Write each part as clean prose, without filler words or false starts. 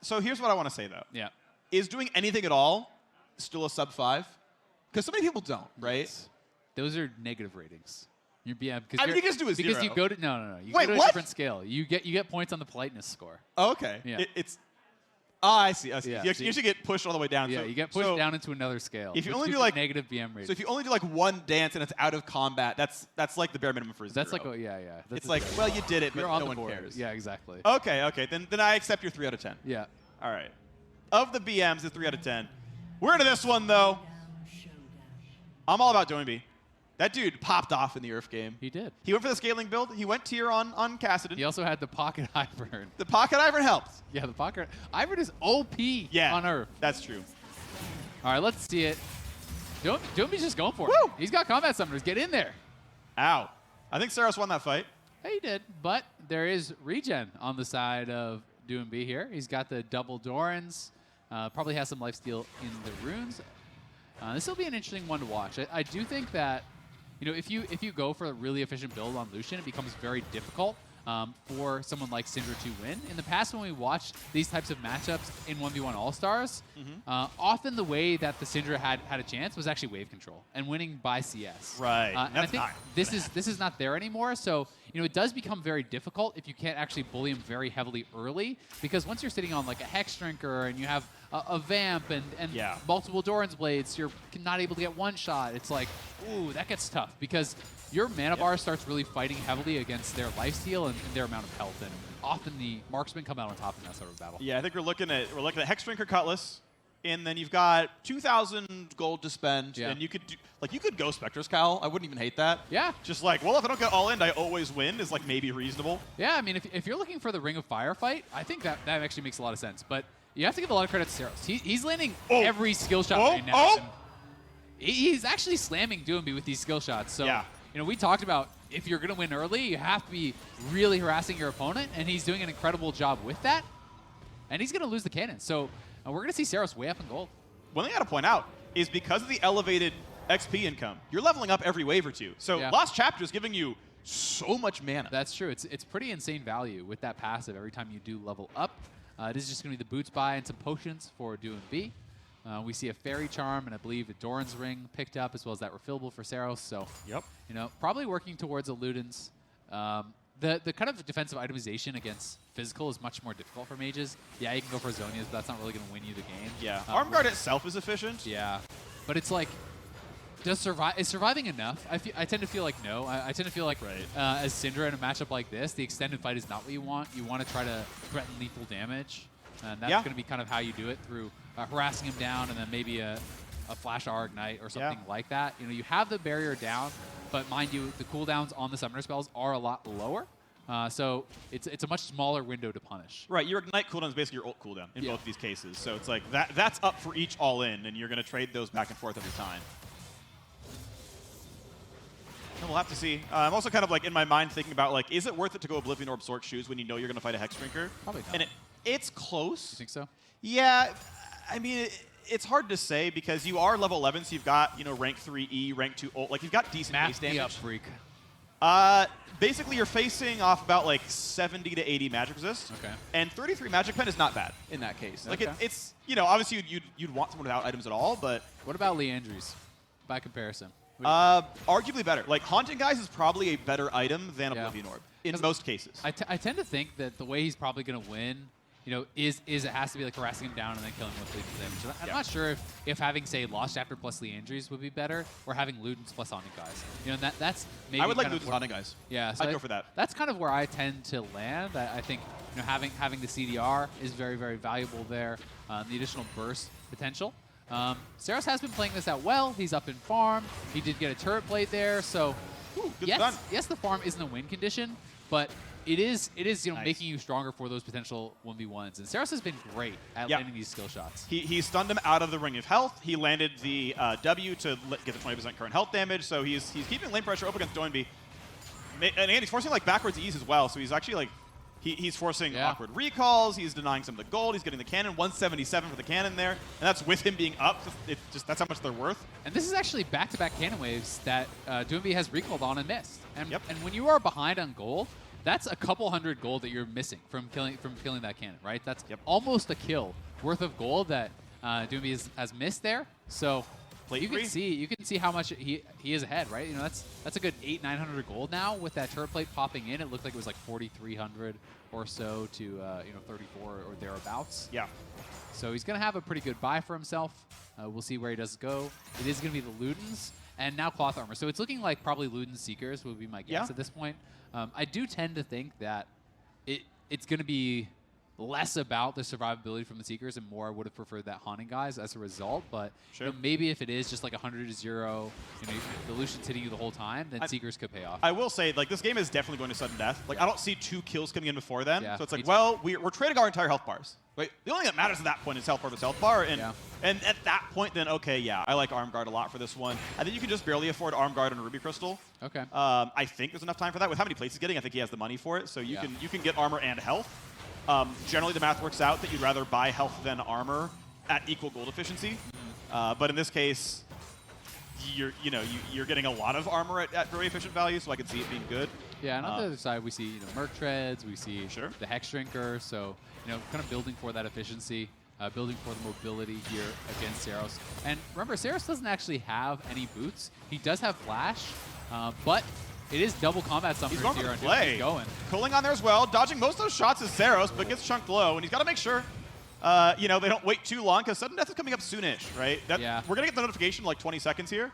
So here's what I want to say, though. Yeah. Is doing anything at all still a sub 5? Because so many people don't, right? Yes. Those are negative ratings. You're BM because I mean, you just do a 0. because you go to you Wait, go to what? a different scale. You get points on the politeness score. Oh, okay. Yeah. It's. Oh, I see. I see. Yeah, You actually get pushed all the way down. Yeah, so, you get pushed down into another scale. If you which only do gives like negative BM ratings. So if you only do like one dance and it's out of combat, that's like the bare minimum for 0. That's like yeah. That's It's like, well, you did it, but You're on no the one board. cares. Yeah, exactly. Okay. Then I accept your 3 out of 10. Yeah. All right. Of the BMs, it's 3 out of 10. We're into this one though. I'm all about DoinB. That dude popped off in the Earth game. He did. He went for the scaling build. He went tier on Kassadin. He also had the pocket Ivern. The pocket Ivern helped. Yeah, the pocket Ivern is OP on Earth. That's true. All right, let's see it. DoinB's just going for it. Woo! He's got combat summoners. Get in there. Ow. I think Ceros won that fight. Hey, he did, but there is regen on the side of DoinB here. He's got the double Dorans. Probably has some lifesteal in the runes. This will be an interesting one to watch. I do think that, if you go for a really efficient build on Lucian, it becomes very difficult for someone like Syndra to win. In the past, when we watched these types of matchups in 1v1 All-Stars, often the way that the Syndra had a chance was actually wave control and winning by CS. Right. And I think this is not there anymore. So it does become very difficult if you can't actually bully him very heavily early, because once you're sitting on like a Hex Drinker and you have a Vamp and multiple Doran's Blades, you're not able to get one shot. It's like, ooh, that gets tough because your mana bar starts really fighting heavily against their lifesteal and their amount of health, and often the marksmen come out on top in that sort of battle. Yeah, I think we're looking at Hex Drinker Cutlass, and then you've got 2,000 gold to spend, and you could go Spectre's Cowl. I wouldn't even hate that. Yeah. Just like, well, if I don't get all in, I always win is like maybe reasonable. Yeah, I mean, if you're looking for the Ring of Fire fight, I think that actually makes a lot of sense. But you have to give a lot of credit to Ceros. He's landing every skill shot right now. He's actually slamming DoinB with these skill shots. So, we talked about if you're going to win early, you have to be really harassing your opponent, and he's doing an incredible job with that. And he's going to lose the cannon. So we're going to see Ceros way up in gold. One thing I got to point out is because of the elevated XP income, you're leveling up every wave or two. So Lost Chapter is giving you so much mana. That's true. It's pretty insane value with that passive every time you do level up. It is just going to be the boots buy and some potions for DoinB. We see a Fairy Charm, and I believe a Doran's Ring picked up, as well as that refillable for Ceros. So, probably working towards a Luden's. The kind of defensive itemization against physical is much more difficult for mages. Yeah, you can go for Zonias, but that's not really going to win you the game. Yeah, Arm Guard itself is efficient. Yeah, but it's like, is surviving enough? I tend to feel like no. I tend to feel like as Syndra in a matchup like this, the extended fight is not what you want. You want to try to threaten lethal damage, and that's going to be kind of how you do it, through harassing him down and then maybe a Flash R Ignite or something like that. You have the barrier down, but mind you, the cooldowns on the summoner spells are a lot lower. So it's a much smaller window to punish. Right, your Ignite cooldown is basically your ult cooldown in both of these cases. So it's like that's up for each all-in, and you're going to trade those back and forth every time. And we'll have to see. I'm also kind of like in my mind thinking about like, is it worth it to go Oblivion Orb Sork Shoes when you know you're going to fight a Hex Drinker? Probably not. And it's close. You think so? Yeah, I mean, it's hard to say because you are level 11, so you've got rank 3 E, rank 2 ult. Like you've got decent base damage. Up, freak. Basically, you're facing off about like 70 to 80 magic resist. Okay. And 33 magic pen is not bad in that case. Like okay. it's obviously you'd want someone without items at all, but what about Leandry's by comparison? Arguably better. Like Haunting Guys is probably a better item than Oblivion Orb in most cases. I tend to think that the way he's probably going to win, is it has to be like harassing him down and then killing him with lethal damage. I'm not sure if having, say, Lost Chapter plus Leandry's would be better, or having Ludens plus Haunting Guys. That's maybe I would like Ludens Haunting Guys. Yeah, so I'd go for that. That's kind of where I tend to land. I think having the CDR is very, very valuable there. The additional burst potential. Ceros has been playing this out well. He's up in farm. He did get a turret plate there, so yes, the farm isn't a win condition, but it is making you stronger for those potential 1v1s. And Ceros has been great at landing these skill shots. He stunned him out of the Ring of Health. He landed the W to get the 20% current health damage, so he's keeping lane pressure up against DoinB. And he's forcing like backwards ease as well, so he's actually like he's forcing awkward recalls. He's denying some of the gold. He's getting the cannon. 177 for the cannon there, and that's with him being up. That's how much they're worth. And this is actually back-to-back cannon waves that DoinB has recalled on and missed. And when you are behind on gold, that's a couple hundred gold that you're missing from killing that cannon, right? That's almost a kill worth of gold that DoinB has missed there. So you can see how much he is ahead, right? You know, that's a good 800-900 gold now with that turret plate popping in. It looked like it was like 4,300 or so to you know, 34 or thereabouts. Yeah. So he's gonna have a pretty good buy for himself. We'll see where he does go. It is gonna be the Ludens and now cloth armor. So it's looking like probably Luden Seekers would be my guess at this point. I do tend to think that it's gonna be less about the survivability from the Seekers and more I would have preferred that Haunting guys as a result, but you know, maybe if it is just like 100-0, you know, the Lucian's hitting you the whole time, then Seekers could pay off. I will say, like, this game is definitely going to sudden death. Like, I don't see 2 kills coming in before then, so it's like, well, we're trading our entire health bars. Right? The only thing that matters at that point is health bar versus health bar, and at that point, then, okay, yeah, I like Arm Guard a lot for this one. I think you can just barely afford Arm Guard on a Ruby Crystal. Okay. I think there's enough time for that. With how many plates he's getting, I think he has the money for it, so you can get armor and health. Generally, the math works out that you'd rather buy health than armor at equal gold efficiency. But in this case, you're getting a lot of armor at very efficient value, so I could see it being good. Yeah, and on the other side, we see Merc Treads, we see the Hex Drinker, so kind of building for that efficiency, building for the mobility here against Ceros. And remember, Ceros doesn't actually have any boots. He does have Flash, but it is double combat summoners here on play. Cooling on there as well. Dodging most of those shots is Ceros, but gets chunked low. And he's got to make sure, they don't wait too long because sudden death is coming up soonish, right? We're going to get the notification in like 20 seconds here.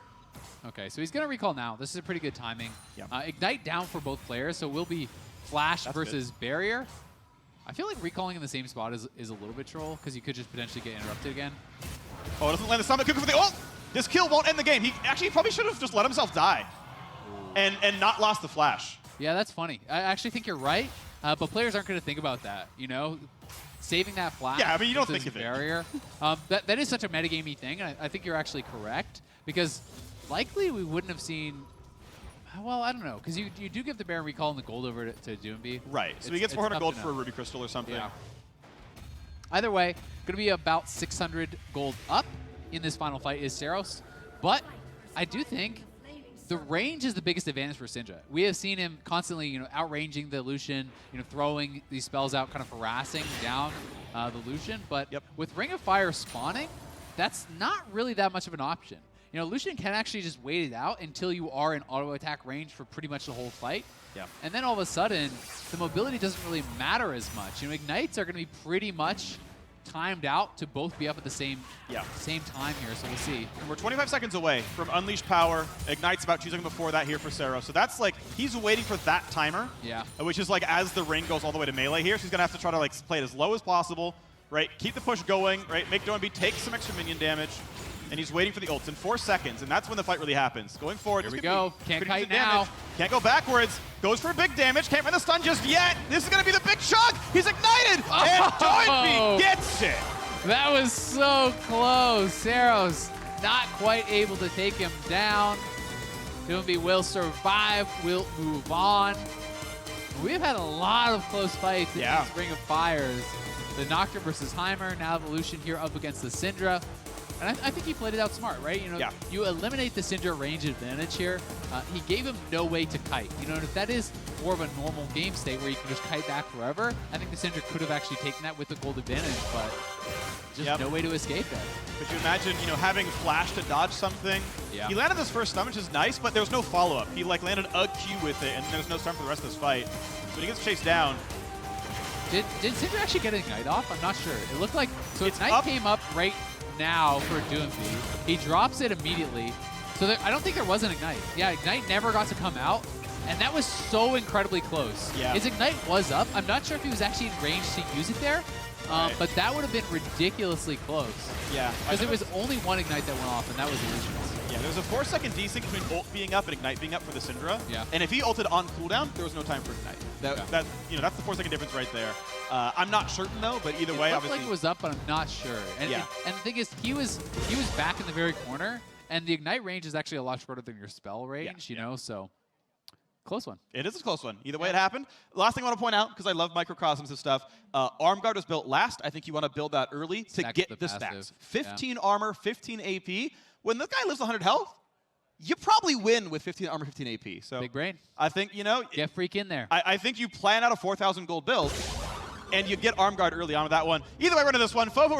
Okay, so he's going to recall now. This is a pretty good timing. Ignite down for both players, so we'll be Flash versus Barrier. I feel like recalling in the same spot is a little bit troll because you could just potentially get interrupted again. Oh, it doesn't land the summit. Cuckoo for the ult. This kill won't end the game. He actually probably should have just let himself die. And not lost the Flash. Yeah, that's funny. I actually think you're right, but players aren't going to think about that, Saving that Flash you don't think of Barrier. That is such a metagamey thing, and I think you're actually correct, because likely we wouldn't have seen, well, I don't know, because you do give the Baron recall and the gold over to DoinB. Right, so he gets 400 gold for a Ruby Crystal or something. Yeah. Either way, going to be about 600 gold up in this final fight is Ceros, but I do think the range is the biggest advantage for Syndra. We have seen him constantly, outranging the Lucian, throwing these spells out, kind of harassing down the Lucian. But with Ring of Fire spawning, that's not really that much of an option. Lucian can actually just wait it out until you are in auto attack range for pretty much the whole fight. And then all of a sudden, the mobility doesn't really matter as much. Ignites are going to be pretty much timed out to both be up at the same time here, so we'll see. And we're 25 seconds away from Unleashed Power. Ignite's about 2 seconds before that here for Ceros. So that's like, he's waiting for that timer. Which is like as the ring goes all the way to melee here, so he's gonna have to try to like play it as low as possible, right? Keep the push going, right? Make DoinB take some extra minion damage. And he's waiting for the ults in 4 seconds, and that's when the fight really happens. Going forward, here we go. Can't kite now. Can't go backwards. Goes for big damage. Can't run the stun just yet. This is going to be the big chunk. He's ignited, and DoinB gets it. That was so close. Ceros not quite able to take him down. DoinB will survive. Will move on. We've had a lot of close fights in these Ring of Fires. The Nocturne versus Heimer. Now the Lucian here up against the Syndra. And I think he played it out smart, right? You eliminate the Syndra range advantage here. He gave him no way to kite. And if that is more of a normal game state where you can just kite back forever, I think the Syndra could have actually taken that with the gold advantage, but just no way to escape that. Could you imagine, having Flash to dodge something? He landed this first stun, which is nice, but there's no follow-up. He landed a Q with it, and there's no stun for the rest of this fight. So he gets chased down. Did Syndra actually get Ignite off? I'm not sure. It looked like, so Ignite came up right now for DoinB. He drops it immediately. So I don't think there was an Ignite. Yeah, Ignite never got to come out, and that was so incredibly close. His Ignite was up. I'm not sure if he was actually in range to use it there, but that would have been ridiculously close. Because it was only one Ignite that went off, and that was Illusionist. There's a 4-second desync between ult being up and Ignite being up for the Syndra. And if he ulted on cooldown, there was no time for Ignite. That's the 4-second difference right there. I'm not certain though, but either way, obviously. Like it was up, but I'm not sure. And the thing is, he was back in the very corner, and the Ignite range is actually a lot shorter than your spell range, so close one. It is a close one. Either way it happened. Last thing I want to point out, because I love microcosms and stuff, Arm Guard was built last. I think you want to build that early to get the stacks. 15 armor, 15 AP. When this guy lives 100 health, you probably win with 15 armor, 15 AP. So Big brain. I think, you know, Get Freak in there. I think you plan out a 4,000 gold build, and you get Arm Guard early on with that one. Either way, we're into this one. FOVO